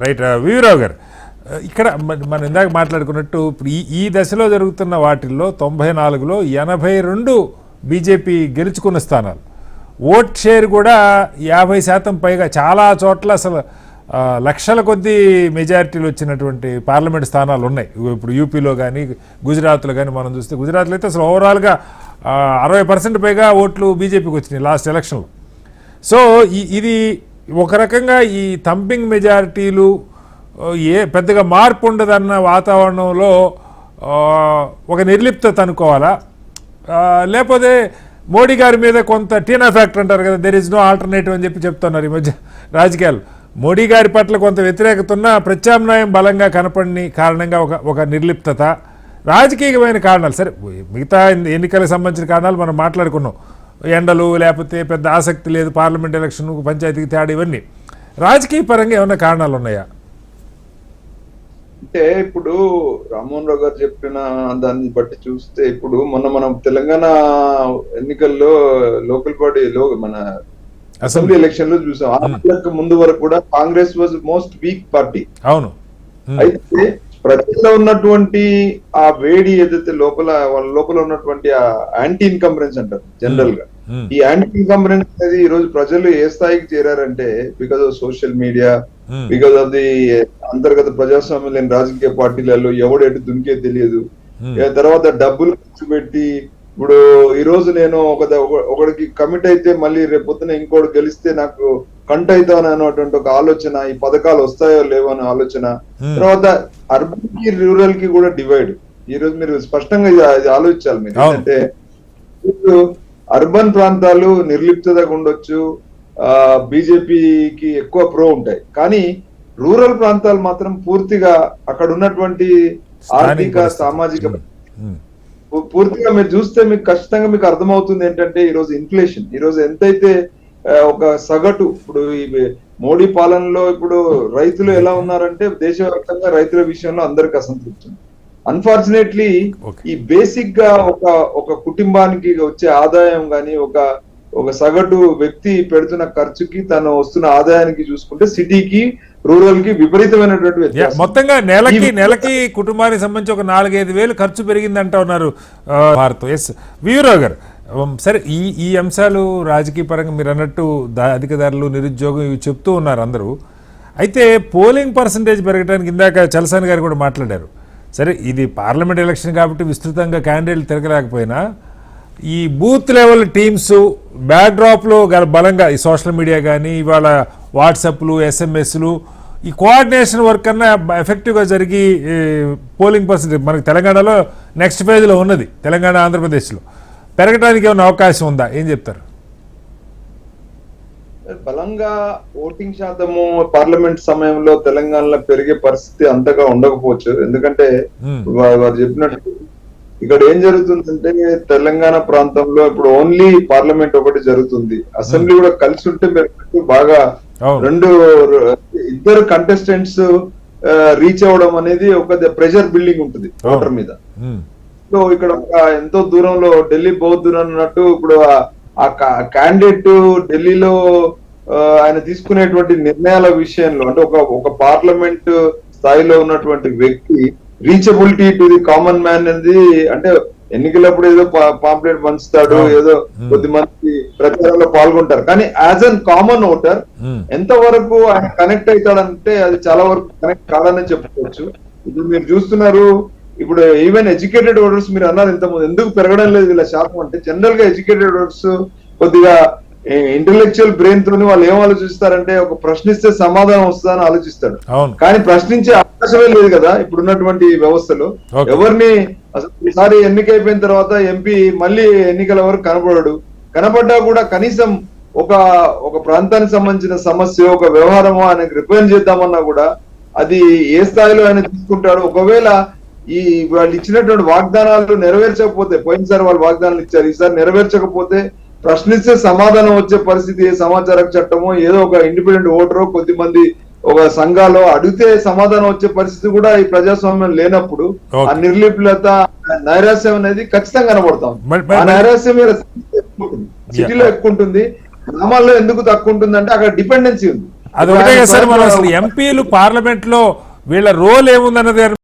Right Veerarao గారు, ఇక్కడ మనం ఇందాక మాట్లాడుకున్నట్టు ఇప్పుడు ఈ దశలో జరుగుతున్న వాటిల్లో 94లో 82 బీజేపీ గెలుచుకున్న స్థానాలు, ఓట్ షేర్ కూడా 50% పైగా, చాలా చోట్ల అసలు లక్షల కొద్దీ మెజారిటీలు వచ్చినటువంటి పార్లమెంట్ స్థానాలు ఉన్నాయి. ఇప్పుడు యూపీలో కానీ గుజరాత్లో కానీ మనం చూస్తే, గుజరాత్లో అయితే అసలు ఓవరాల్గా 60% పైగా ఓట్లు బీజేపీకి వచ్చినాయి లాస్ట్ ఎలక్షన్లో. సో ఇది ఒక రకంగా ఈ థంపింగ్ మెజారిటీలు పెద్దగా మార్పు ఉండదన్న వాతావరణంలో ఒక నిర్లిప్తత అనుకోవాలా, లేకపోతే మోడీ గారి మీద కొంత టీనా ఫ్యాక్టర్ అంటారు కదా, దెర్ ఇస్ నో ఆల్టర్నేటివ్ అని చెప్తున్నారు ఈ మధ్య రాజకీయాలు. మోడీ గారి పట్ల కొంత వ్యతిరేకత ఉన్న, ప్రత్యామ్నాయం బలంగా కనపడిన కారణంగా ఒక నిర్లిప్తత, రాజకీయమైన కారణాలు, సరే మిగతా ఎన్నికలకు సంబంధించిన కారణాలు మనం మాట్లాడుకున్నాం, ఎండలు లేకపోతే పెద్ద ఆసక్తి లేదు పార్లమెంట్ ఎలక్షన్, పంచాయతీకి తేడా, ఇవన్నీ రాజకీయ పరంగా ఏమైనా కారణాలు ఉన్నాయా? అంటే ఇప్పుడు రామ్మోహన్ రావు గారు చెప్పిన దాన్ని బట్టి చూస్తే, ఇప్పుడు మనం తెలంగాణ ఎన్నికల్లో లోకల్ బాడీ మన అసెంబ్లీ ఎలక్షన్ లో చూసాం. ఆ ముందు వరకు కూడా Congress was most week party. అవును. అయితే ప్రజల్లో ఉన్నటువంటి ఆ వేడి ఏదైతే వాళ్ళ లోపల ఉన్నటువంటి ఆ యాంటీ ఇన్కంబరెన్స్ అంటారు జనరల్ గా, ఈ యాంటీ ఇన్కంబరెన్స్ అనేది ఈ రోజు ప్రజలు ఏ స్థాయికి చేరారంటే, because of social media, because of the అంతర్గత ప్రజాస్వామ్యం లేని రాజకీయ పార్టీలలో ఎవడు ఎటు దునికే తెలియదు, తర్వాత డబ్బులు ఖర్చు పెట్టి, ఇప్పుడు ఈ రోజు నేను ఒకడికి కమిట్ అయితే మళ్ళీ రేపొద్దున ఇంకోటి గెలిస్తే నాకు కంట అవుతాను అనేటువంటి ఒక ఆలోచన, ఈ పథకాలు వస్తాయో లేవో అనే ఆలోచన, తర్వాత అర్బన్ కి రూరల్ కి కూడా డివైడ్. ఈ రోజు మీరు స్పష్టంగా ఇది ఆలోచించాలి మీరు. అంటే ఇప్పుడు అర్బన్ ప్రాంతాలు నిర్లిప్తగా ఉండొచ్చు, బీజేపీకి ఎక్కువ ప్రో ఉంటాయి, కానీ రూరల్ ప్రాంతాలు మాత్రం పూర్తిగా అక్కడ ఉన్నటువంటి ఆర్థిక సామాజిక పూర్తిగా మీరు చూస్తే మీకు ఖచ్చితంగా మీకు అర్థమవుతుంది ఏంటంటే, ఈ రోజు ఇన్ఫ్లేషన్, ఈ రోజు ఎంతైతే ఒక సగటు, ఇప్పుడు ఈ మోడీ పాలనలో ఇప్పుడు రైతులు ఎలా ఉన్నారంటే, దేశవ్యాప్తంగా రైతుల విషయంలో అందరికి అసంతృప్తి. అన్ఫార్చునేట్లీ ఈ బేసిక్ గా ఒక కుటుంబానికి వచ్చే ఆదాయం గాని, ఒక సగటు వ్యక్తి పెడుతున్న ఖర్చుకి తను వస్తున్న ఆదాయానికి చూసుకుంటే సిటీకి రూరల్ కి విపరీతమైనటువంటి వ్యత్యాసం. మొత్తంగా నెలకి కుటుంబానికి సంబంధించి ఒక 4-5 వేలు ఖర్చు పెరిగిందంట ఉన్నారు భారత్. ఎస్ వీరరావు గారు, సరే ఈ అంశాలు రాజకీయ పరంగా మీరు అన్నట్టు అధిక ధరలు, నిరుద్యోగం ఇవి చెప్తూ ఉన్నారు అందరూ. అయితే పోలింగ్ పర్సంటేజ్ పెరగడానికి ఇందాక చలసాని గారు కూడా మాట్లాడారు. సరే ఇది పార్లమెంట్ ఎలక్షన్ కాబట్టి విస్తృతంగా క్యాండిడేట్లు తిరగలేకపోయినా, ఈ బూత్ లెవెల్ టీమ్స్ బ్యాక్డ్రాప్లో బలంగా ఈ సోషల్ మీడియా కానీ, ఇవాళ వాట్సాప్లు, ఎస్ఎంఎస్లు, ఈ కోఆర్డినేషన్ వర్క్ అన్నా ఎఫెక్టివ్గా జరిగి పోలింగ్ పర్సెంటేజ్ మనకి తెలంగాణలో నెక్స్ట్ ఫేజ్లో ఉన్నది, తెలంగాణ ఆంధ్రప్రదేశ్లో పెరగడానికి ఏమైనా అవకాశం ఉందా, ఏం చెప్తారు? బలంగా ఓటింగ్ శాతము పార్లమెంట్ సమయంలో తెలంగాణలో పెరిగే పరిస్థితి అంతగా ఉండకపోవచ్చు. ఎందుకంటే వారు చెప్పినట్టు ఇక్కడ ఏం జరుగుతుందంటే, తెలంగాణ ప్రాంతంలో ఇప్పుడు ఓన్లీ పార్లమెంట్ ఒకటి జరుగుతుంది, అసెంబ్లీ కూడా కలిసి ఉంటే మీరు బాగా ఇద్దరు కంటెస్టెంట్స్ రీచ్ అవ్వడం అనేది ఒక ప్రెషర్ బిల్డింగ్ ఉంటుంది ఓటర్ మీద. సో ఇక్కడ ఎంతో దూరంలో ఢిల్లీ బహుత్ దూరం అన్నట్టు, ఇప్పుడు ఆ క్యాండిడేట్ ఢిల్లీలో ఆయన తీసుకునేటువంటి నిర్ణయాల విషయంలో, అంటే ఒక పార్లమెంట్ స్థాయిలో ఉన్నటువంటి వ్యక్తి reachability to the common man అనేది, అంటే ఎన్నికలప్పుడు ఏదో పాంప్లెట్ పంచుతాడు, ఏదో కొద్దిమంది ప్రచారంలో పాల్గొంటారు, కానీ యాజ్ అన్ కామన్ ఓటర్ ఎంత వరకు ఆయన కనెక్ట్ అవుతాడంటే అది చాలా వరకు కనెక్ట్ కాదని చెప్పుకోవచ్చు. ఇప్పుడు మీరు చూస్తున్నారు, ఇప్పుడు ఈవెన్ ఎడ్యుకేటెడ్ ఓటర్స్ మీరు అన్నారు ఇంతకుముందు, ఎందుకు పెరగడం లేదు వీళ్ళ శాతం అంటే, జనరల్ గా ఎడ్యుకేటెడ్ ఓటర్స్ కొద్దిగా ఇంటెలెక్చువల్ బ్రెయిన్ తోని వాళ్ళు ఏం ఆలోచిస్తారంటే, ఒక ప్రశ్నిస్తే సమాధానం వస్తుందని ఆలోచిస్తాడు, కానీ ప్రశ్నించే అవకాశమే లేదు కదా ఇప్పుడున్నటువంటి వ్యవస్థలో. ఎవరిని అసలు ఈసారి ఎన్నికైపోయిన తర్వాత ఎంపీ మళ్ళీ ఎన్నికల వరకు కనపడ్డా కూడా కనీసం ఒక ప్రాంతానికి సంబంధించిన సమస్య, ఒక వ్యవహారమో ఆయనకు రిప్రజెంట్ చేద్దామన్నా కూడా అది ఏ స్థాయిలో ఆయన తీసుకుంటాడు. ఒకవేళ ఈ వాళ్ళు ఇచ్చినటువంటి వాగ్దానాలు నెరవేర్చకపోతే, పోయినసారి వాళ్ళు వాగ్దానాలు ఇచ్చారు, ఈసారి నెరవేర్చకపోతే ప్రశ్నిస్తే సమాధానం వచ్చే పరిస్థితి, ఏ సమాచార చట్టమో ఏదో ఒక ఇండిపెండెంట్ ఓటరో కొద్దిమంది ఒక సంఘాలు అడిగితే సమాధానం వచ్చే పరిస్థితి కూడా ఈ ప్రజాస్వామ్యం లేనప్పుడు ఆ నిర్లిప్లత, నైరాశ్యం అనేది ఖచ్చితంగా కనబడతాం. ఆ నైరాశ్యం సిటీలో ఎక్కువ ఉంటుంది, గ్రామాల్లో ఎందుకు తక్కువ ఉంటుంది అంటే అక్కడ డిపెండెన్సీ ఉంది. అది ఒకటే కదా సార్, మనం అసలు ఎంపీలు పార్లమెంట్ లో వీళ్ళ రోల్ ఏముందన్నది